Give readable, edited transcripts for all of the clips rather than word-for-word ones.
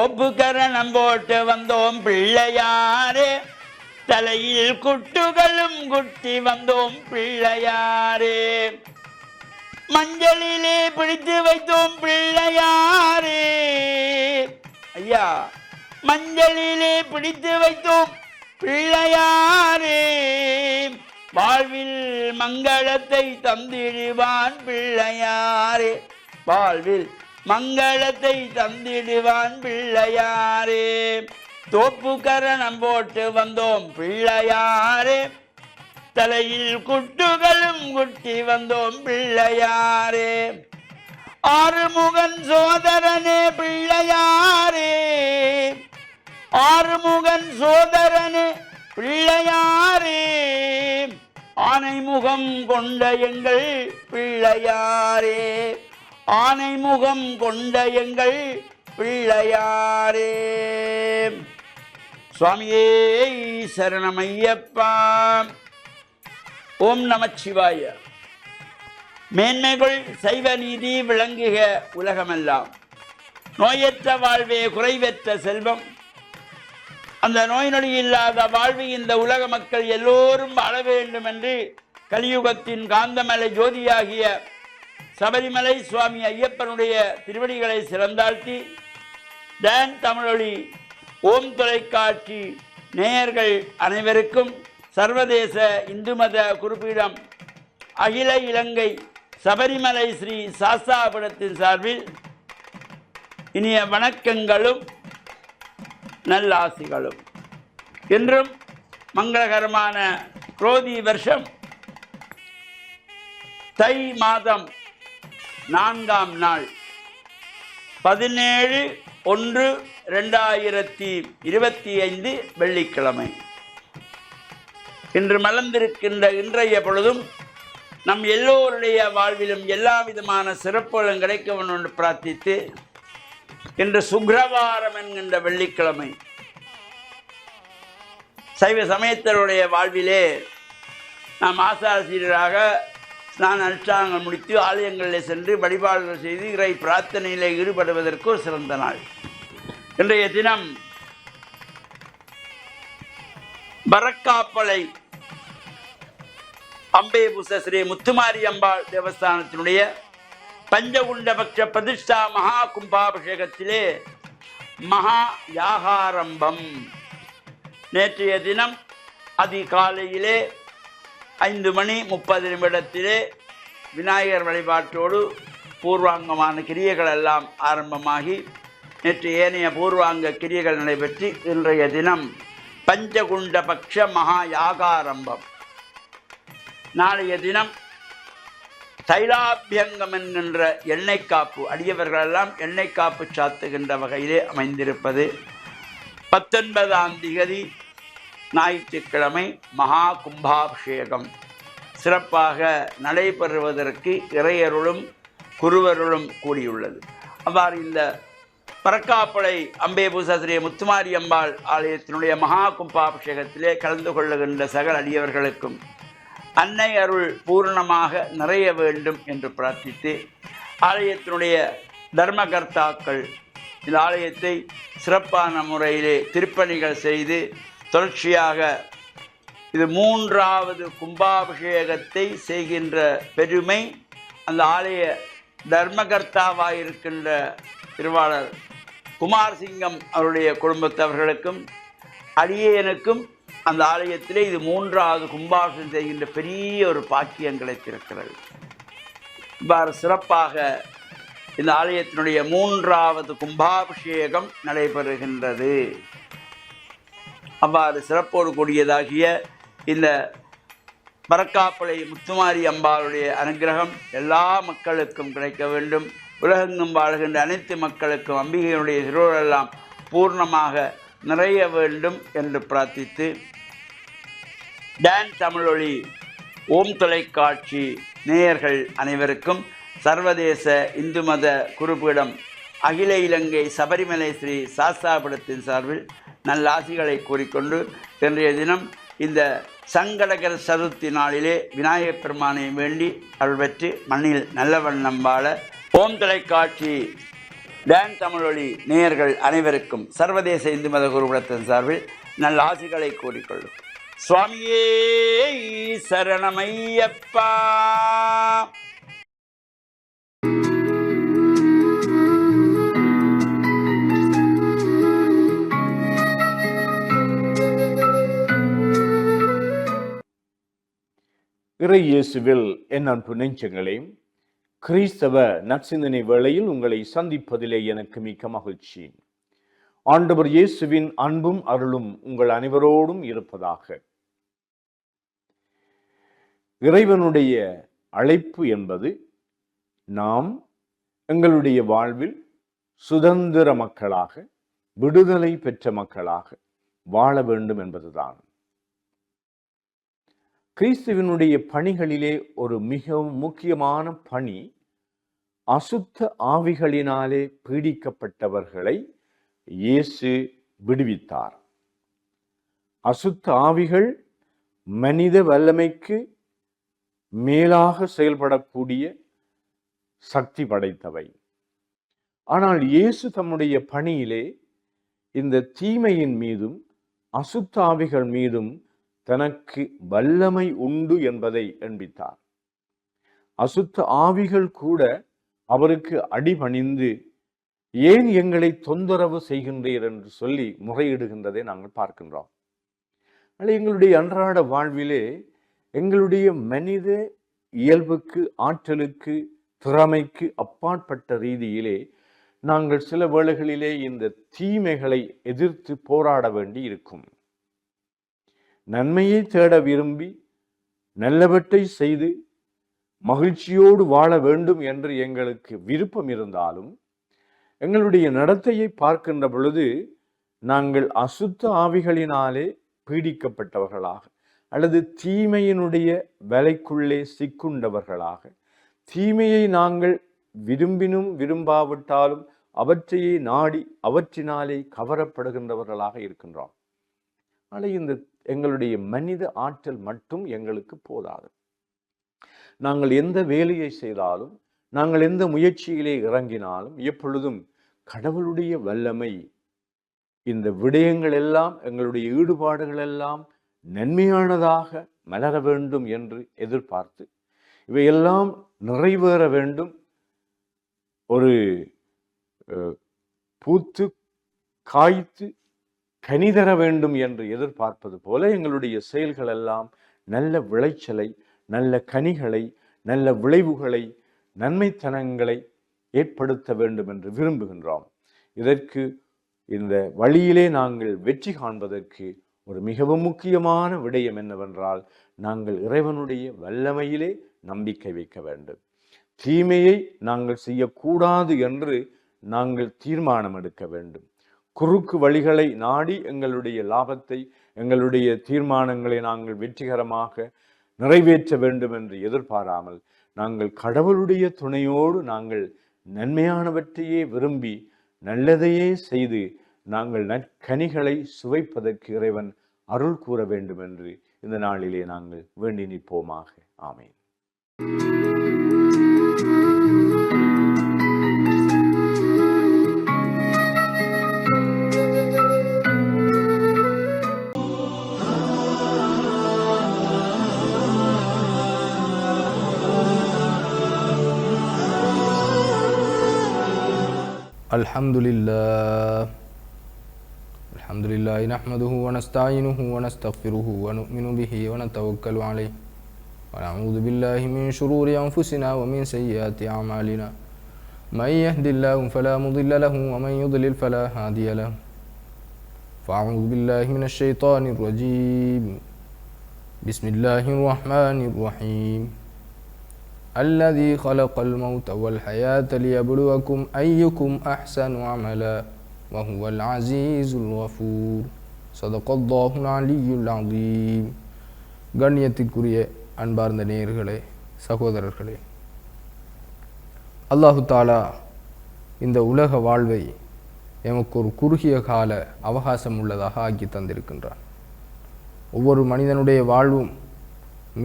தோப்பு கரணம் போட்டு வந்தோம் பிள்ளையாரே, தலையில் குட்டுகளும் குட்டி வந்தோம் பிள்ளையாரே, மஞ்சளிலே பிடித்து வைத்தோம் பிள்ளையாரே. ஐயா, மஞ்சளிலே பிடித்து வைத்தோம் பிள்ளையாரே, வாழ்வில் மங்களத்தை தந்திடுவான் பிள்ளையாரே, வாழ்வில் மங்களத்தை தந்திடுவான் பிள்ளையாரே. தோப்பு கரணம் போட்டு வந்தோம் பிள்ளையாரே, தலையில் குட்டுகளும் குட்டி வந்தோம் பிள்ளையாரே, ஆறுமுகன் சோதரனே பிள்ளையாரே, ஆறுமுகன் சோதரனே பிள்ளையாரே, ஆனைமுகம் கொண்ட எங்கள் பிள்ளையாரே, ஆனைமுகம் கொண்ட எங்கள் பிள்ளையாரே. சுவாமியே சரணமையப்பா. ஓம் நமச்சிவாய. மேன்மைகள் சைவ நீதி விளங்குக உலகமெல்லாம். நோயற்ற வாழ்வே குறைவற்ற செல்வம். அந்த நோய் நொடி இல்லாத வாழ்வு இந்த உலக மக்கள் எல்லோரும் வாழ வேண்டும் என்று கலியுகத்தின் காந்தமலை ஜோதியாகிய சபரிமலை சுவாமி ஐயப்பனுடைய திருவடிகளை சிறந்தாழ்த்தி, டான் தமிழொலி ஓம் தொலைக்காட்சி நேயர்கள் அனைவருக்கும் சர்வதேச இந்து மத குறிப்பீடம் அகில இலங்கை சபரிமலை ஸ்ரீ சாஸ்தாபுரத்தின் சார்பில் இனிய வணக்கங்களும் நல்லாசிகளும். இன்றும் மங்களகரமான குரோதி வருஷம் தை மாதம் 4ஆம் நாள் 17/1/2025 வெள்ளிக்கிழமை. இன்று மலர்ந்திருக்கின்ற இன்றைய பொழுதும் நம் எல்லோருடைய வாழ்விலும் எல்லா விதமான சிறப்புகளும் கிடைக்க வேண்டும் என்று பிரார்த்தித்து, இன்று சுக்கிரவாரம் என்கின்ற வெள்ளிக்கிழமை சைவ சமயத்தருடைய வாழ்விலே நாம் ஆசாரியராக ஸ்நான அனுஷ்டானங்கள் முடித்து ஆலயங்களில் சென்று வழிபாடுகள் செய்து இறை பிரார்த்தனையில் ஈடுபடுவதற்கு ஒரு சிறந்த நாள். இன்றைய தினம் பரக்காப்பளை அம்பேபுச ஸ்ரீ முத்துமாரி அம்பாள் தேவஸ்தானத்தினுடைய பஞ்சகுண்டபக்ஷ பிரதிஷ்டா மகா கும்பாபிஷேகத்திலே மகா யாகாரம்பம். நேற்றைய தினம் அதிகாலையிலே 5:30 விநாயகர் வழிபாட்டோடு பூர்வாங்கமான கிரியைகள் எல்லாம் ஆரம்பமாகி நேற்று ஏனைய பூர்வாங்க கிரியைகள் நடைபெற்று இன்றைய தினம் பஞ்சகுண்டபக்ஷ மகா யாகாரம்பம். நாளைய தினம் தைலாபியங்கம் என்கின்ற எண்ணெய் காப்பு, அடியவர்களெல்லாம் எண்ணெய் காப்பு சாத்துகின்ற வகையிலே அமைந்திருப்பது. 19ஆம் தேதி ஞாயிற்றுக்கிழமை மகா கும்பாபிஷேகம் சிறப்பாக நடைபெறுவதற்கு இறையருளும் குருவருளும் கூடியுள்ளது. அவ்வாறு இந்த பரக்காப்பளை அம்பேபுச ஸ்ரீ முத்துமாரி அம்பாள் ஆலயத்தினுடைய மகா கும்பாபிஷேகத்திலே கலந்து கொள்ளுகின்ற சகல அடியவர்களுக்கும் அன்னை அருள் பூர்ணமாக நிறைய வேண்டும் என்று பிரார்த்தித்து, ஆலயத்தினுடைய தர்மகர்த்தாக்கள் இந்த ஆலயத்தை சிறப்பான முறையிலே திருப்பணிகள் செய்து தொடர்ச்சியாக இது 3வது கும்பாபிஷேகத்தை செய்கின்ற பெருமை அந்த ஆலய தர்மகர்த்தாவாயிருக்கின்ற திருவாளர் குமாரசிங்கம் அவருடைய குடும்பத்தவர்களுக்கும் அடியேனுக்கும் அந்த ஆலயத்திலே இது 3வது கும்பாபிஷேகம் செய்கின்ற பெரிய ஒரு பாக்கியம் கிடைத்திருக்கிறது. இவ்வாறு சிறப்பாக இந்த ஆலயத்தினுடைய 3வது கும்பாபிஷேகம் நடைபெறுகின்றது. அவ்வாறு சிறப்போடு கூடியதாகிய இந்த பரக்காப்பளை முத்துமாரி அம்பாளுடைய அனுகிரகம் எல்லா மக்களுக்கும் கிடைக்க வேண்டும். உலகெங்கும் வாழ்கின்ற அனைத்து மக்களுக்கும் அம்பிகையினுடைய திருவருளெல்லாம் பூர்ணமாக நிறைய வேண்டும் என்று பிரார்த்தித்து, டான் தமிழொலி ஓம் தொலைக்காட்சி நேயர்கள் அனைவருக்கும் சர்வதேச இந்து மத குறிப்பீடம் அகில இலங்கை சபரிமலை ஸ்ரீ சாஸ்தாபுரத்தின் சார்பில் நல்லாசிகளை கூறிக்கொண்டு இன்றைய தினம் இந்த சங்கடகர சதுர்த்தி நாளிலே விநாயகப் பெருமானை வேண்டி அருள் பெற்று மண்ணில் நல்ல வண்ணம் வாழ ஓம் தொலைக்காட்சி டான் தமிழொலி நேயர்கள் அனைவருக்கும் சர்வதேச இந்து மத குருகுலத்தின் சார்பில் நல்ல ஆசிகளை கூறிக்கொள்ளும். சுவாமியே சரணமையப்பா. இறை இயேசுவில் என் அன்பு நெஞ்சங்களே, கிறிஸ்தவ நற்சிந்தனை வேளையில் உங்களை சந்திப்பதிலே எனக்கு மிக்க மகிழ்ச்சி. ஆண்டவர் இயேசுவின் அன்பும் அருளும் உங்கள் அனைவரோடும் இருப்பதாக. இறைவனுடைய அழைப்பு என்பது நாம் எங்களுடைய வாழ்வில் சுதந்திர மக்களாக, விடுதலை பெற்ற மக்களாக வாழ வேண்டும் என்பதுதான். கிறிஸ்துவினுடைய பணிகளிலே ஒரு மிக முக்கியமான பணி, அசுத்த ஆவிகளினாலே பீடிக்கப்பட்டவர்களை இயேசு விடுவித்தார். அசுத்த ஆவிகள் மனித வல்லமைக்கு மேலாக செயல்படக்கூடிய சக்தி படைத்தவை. ஆனால் இயேசு தம்முடைய பணியிலே இந்த தீமையின் மீதும் அசுத்த ஆவிகள் மீதும் தனக்கு வல்லமை உண்டு என்பதை எண்பித்தார். அசுத்த ஆவிகள் கூட அவருக்கு அடிபணிந்து, ஏன் எங்களை தொந்தரவு செய்கின்றீர் என்று சொல்லி முறையிடுகின்றதை நாங்கள் பார்க்கின்றோம். ஆனால் எங்களுடைய அன்றாட வாழ்விலே எங்களுடைய மனித இயல்புக்கு, ஆற்றலுக்கு, திறமைக்கு அப்பாற்பட்ட ரீதியிலே நாங்கள் சில வேளைகளிலே இந்த தீமைகளை எதிர்த்து போராட வேண்டி இருக்கும். நன்மையை தேட விரும்பி நல்லவற்றை செய்து மகிழ்ச்சியோடு வாழ வேண்டும் என்று எங்களுக்கு விருப்பம் இருந்தாலும், எங்களுடைய நடத்தையை பார்க்கின்ற பொழுது நாங்கள் அசுத்த ஆவிகளினாலே பீடிக்கப்பட்டவர்களாக அல்லது தீமையினுடைய வலைக்குள்ளே சிக்குண்டவர்களாக, தீமையை நாங்கள் விரும்பினும் விரும்பாவிட்டாலும் அவற்றையே நாடி அவற்றினாலே கவரப்படுகின்றவர்களாக இருக்கின்றோம். ஆனால் இந்த எங்களுடைய மனித ஆற்றல் மட்டும் எங்களுக்கு போதாது. நாங்கள் எந்த வேலையை செய்தாலும், நாங்கள் எந்த முயற்சியிலே இறங்கினாலும், எப்பொழுதும் கடவுளுடைய வல்லமை, இந்த விடயங்கள் எல்லாம், எங்களுடைய ஈடுபாடுகள் எல்லாம் நன்மையானதாக மலர வேண்டும் என்று எதிர்பார்த்து, இவையெல்லாம் நிறைவேற வேண்டும், ஒரு பூத்து காய்த்து கனிதர வேண்டும் என்று எதிர்பார்ப்பது போல எங்களுடைய செயல்கள் எல்லாம் நல்ல விளைச்சலை, நல்ல கனிகளை, நல்ல விளைவுகளை, நன்மைத்தனங்களை ஏற்படுத்த வேண்டும் என்று விரும்புகின்றோம். இதற்கு இந்த வழியிலே நாங்கள் வெற்றி காண்பதற்கு ஒரு மிகவும் முக்கியமான விடயம் என்னவென்றால், நாங்கள் இறைவனுடைய வல்லமையிலே நம்பிக்கை வைக்க வேண்டும். தீமையை நாங்கள் செய்யக்கூடாது என்று நாங்கள் தீர்மானம் எடுக்க வேண்டும். குறுக்கு வழிகளை நாடி எங்களுடைய லாபத்தை, எங்களுடைய தீர்மானங்களை நாங்கள் வெற்றிகரமாக நிறைவேற்ற வேண்டும் என்று எதிர்பாராமல், நாங்கள் கடவுளுடைய துணையோடு நாங்கள் நன்மையானவற்றையே விரும்பி நல்லதையே செய்து நாங்கள் நற்கனிகளை சுவைப்பதற்கு இறைவன் அருள் கூற வேண்டும் என்று இந்த நாளிலே நாங்கள் வேண்டி நிற்போமாக. ஆமேன். الحمد لله نحمده ونستعينه ونستغفره ونؤمن به ونتوكل عليه ونعوذ بالله من شرور أنفسنا ومن سيئات أعمالنا من يهد الله فلا مضل له ومن يضلل فلا هادي له فأعوذ بالله من الشيطان الرجيم بسم الله الرحمن الرحيم الذي خلق الموت والحياة ليبلوكم أيكم أحسن عملا وهو العزيز الغفور صدق الله العلي العظيم. கண்ணியத்திற்குரிய அன்பார்ந்த நேயர்களே, சகோதரர்களே, அல்லாஹு தாலா இந்த உலக வாழ்வை எமக்கு ஒரு குறுகிய கால அவகாசம் உள்ளதாக ஆக்கி தந்திருக்கின்றான். ஒவ்வொரு மனிதனுடைய வாழ்வும்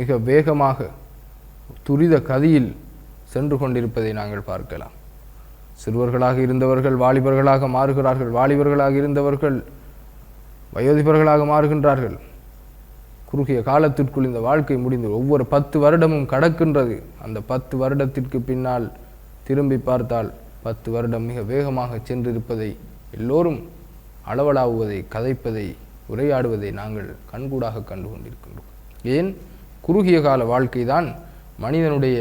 மிக வேகமாக துரித கதியில் சென்று கொண்டிருப்பதை நாங்கள் பார்க்கலாம். சிறுவர்களாக இருந்தவர்கள் வாலிபர்களாக மாறுகிறார்கள், வாலிபர்களாக இருந்தவர்கள் வயோதிபர்களாக மாறுகின்றார்கள். குறுகிய காலத்திற்குள் இந்த வாழ்க்கை முடிந்து ஒவ்வொரு 10 வருடமும் கடக்கின்றது. அந்த 10 வருடத்திற்கு பின்னால் திரும்பி பார்த்தால் 10 வருடம் மிக வேகமாக சென்றிருப்பதை எல்லோரும் அளவலாவுவதை, கதைப்பதை, உரையாடுவதை நாங்கள் கண்கூடாக கண்டு கொண்டிருக்கின்றோம். ஏன்? குறுகிய கால வாழ்க்கை தான் மனிதனுடைய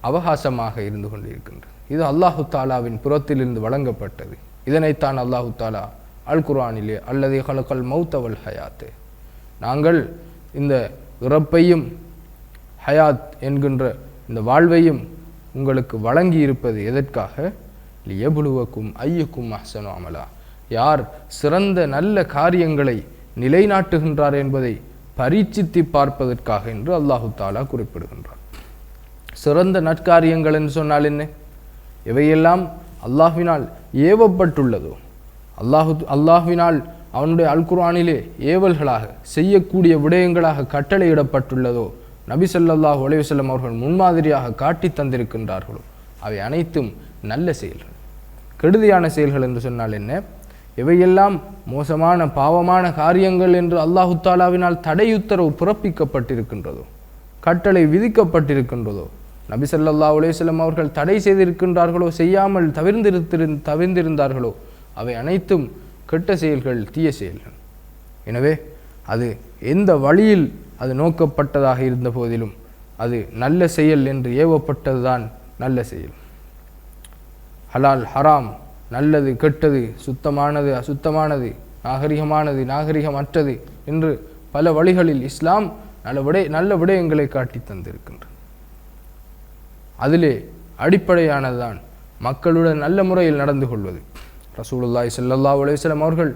அவகாசமாக இருந்து கொண்டிருக்கின்றது. இது அல்லாஹு தாலாவின் புறத்திலிருந்து வழங்கப்பட்டது. இதனைத்தான் அல்லாஹு தாலா அல் குர்ஆனிலே அல்லது ஹலகல் மௌத்தவல் ஹயாத், நாங்கள் இந்த இறப்பையும் ஹயாத் என்கின்ற இந்த வாழ்வையும் உங்களுக்கு வழங்கி இருப்பது எதற்காக? லியபுலுவக்கும் ஐயுக்கும் அஹ்சனு அமலா, யார் சிறந்த நல்ல காரியங்களை நிலைநாட்டுகின்றார் என்பதை பரீட்சித்து பார்ப்பதற்காக என்று அல்லாஹு தாலா குறிப்பிடுகின்றார். சிறந்த நற்காரியங்கள் என்று சொன்னால் என்ன? எவையெல்லாம் அல்லாஹ்வினால் ஏவப்பட்டுள்ளதோ, அல்லாஹ்வினால் அவனுடைய அல் குர்ஆனிலே ஏவல்களாக செய்யக்கூடிய விடயங்களாக கட்டளையிடப்பட்டுள்ளதோ, நபி ஸல்லல்லாஹு அலைஹி வஸல்லம் அவர்கள் முன்மாதிரியாக காட்டி தந்திருக்கின்றார்களோ, அவை அனைத்தும் நல்ல செயல்கள். கெடுதியான செயல்கள் என்று சொன்னால் என்ன? எவையெல்லாம் மோசமான பாவமான காரியங்கள் என்று அல்லாஹு தாலாவினால் தடையுத்தரவு பிறப்பிக்கப்பட்டிருக்கின்றதோ, கட்டளை விதிக்கப்பட்டிருக்கின்றதோ, நபி ஸல்லல்லாஹு அலைஹி வஸல்லம் அவர்கள் தடை செய்திருக்கின்றார்களோ, செய்யாமல் தவிர்ந்திருந்தார்களோ, அவை அனைத்தும் கெட்ட செயல்கள், தீய செயல்கள். எனவே அது எந்த வழியில் அது நோக்கப்பட்டதாக இருந்த போதிலும் அது நல்ல செயல் என்று ஏவப்பட்டதுதான் நல்ல செயல். ஹலால் ஹராம், நல்லது கெட்டது, சுத்தமானது அசுத்தமானது, நாகரிகமானது நாகரிகமற்றது என்று பல வழிகளில் இஸ்லாம் நல்ல விடயங்களை காட்டி தந்திருக்கின்றது. அதிலே அடிப்படையானதுதான் மக்களுடன் நல்ல முறையில் நடந்து கொள்வது. ரசூலுல்லாஹி ஸல்லல்லாஹு அலைஹி வஸல்லம் அவர்கள்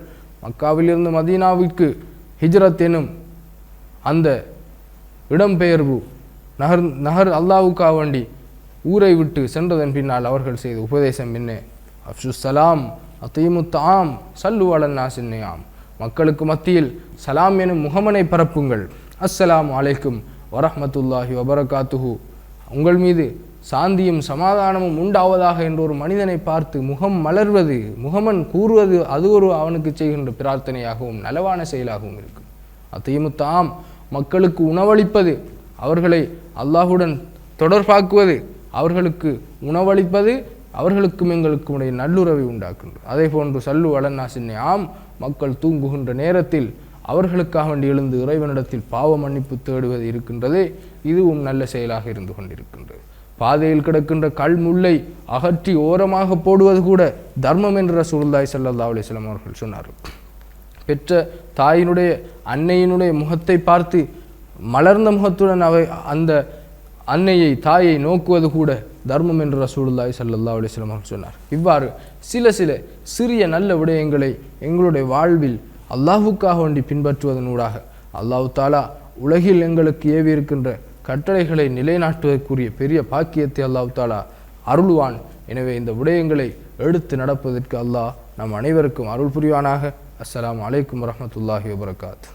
மக்காவிலிருந்து மதீனாவிற்கு ஹிஜ்ரத் எனும் அந்த இடம்பெயர்வு நகர் அல்லாஹ்வுக்காக வேண்டி ஊரை விட்டு சென்றதன் பின்னால் அவர்கள் செய்த உபதேசம் என்ன? அஃஷுஸ் சலாம் அத்தீமுத் தஆம் சல்லு அலன் நாஸின் நியாம், மக்களுக்கு மத்தியில் சலாம் எனும் முகமனை பரப்புங்கள். அஸ்ஸலாமு அலைக்கும் வரஹ்மத்துல்லாஹி வபரகாத்துஹு, உங்கள் மீது சாந்தியும் சமாதானமும் உண்டாவதாக என்ற ஒரு மனிதனை பார்த்து முகம் மலர்வது, முகமன் கூறுவது, அது ஒரு அவனுக்கு செய்கின்ற பிரார்த்தனையாகவும் நலவான செயலாகவும் இருக்கும். அத்தீமுத் தஆம், மக்களுக்கு உணவளிப்பது, அவர்களை அல்லாஹுடன் தொடர்பாக்குவது, அவர்களுக்கு உணவளிப்பது அவர்களுக்கும் எங்களுக்கும் உடைய நல்லுறவை உண்டாக்குகின்றது. அதே போன்று சல்லு அலன் நாஸின் நியாம், மக்கள் தூங்குகின்ற நேரத்தில் அவர்களுக்காக வேண்டி எழுந்து இறைவனிடத்தில் பாவ மன்னிப்பு தேடுவது இருக்கின்றதே, இதுவும் நல்ல செயலாக இருந்து கொண்டிருக்கின்றது. பாதையில் கிடக்கின்ற கல் முல்லை அகற்றி ஓரமாக போடுவது கூட தர்மம் என்று ரசூலுல்லாஹி ஸல்லல்லாஹு அலைஹி வஸல்லம் அவர்கள் சொன்னார்கள். பெற்ற தாயினுடைய அன்னையினுடைய முகத்தை பார்த்து மலர்ந்த முகத்துடன் அந்த அன்னையை தாயை நோக்குவது கூட தர்மம் என்று ரசூலுல்லாஹி ஸல்லல்லாஹு அலைஹி வஸல்லம் அவர்கள் சொன்னார். இவ்வாறு சில சிறிய நல்ல விடயங்களை எங்களுடைய வாழ்வில் அல்லாஹ்வுக்காக வேண்டி பின்பற்றுவதனூடாக அல்லாஹ் தாலா உலகில் எங்களுக்கு ஏவி இருக்கின்ற கட்டளைகளை நிலைநாட்டுவதற்குரிய பெரிய பாக்கியத்தை அல்லாஹ் தாலா அருள்வான். எனவே இந்த விடயங்களை எடுத்து நடப்பதற்கு அல்லாஹ் நம் அனைவருக்கும் அருள் புரிவானாக. அஸ்ஸலாமு அலைக்கும் வரஹ்மத்துல்லாஹி வபரகாத்துஹு.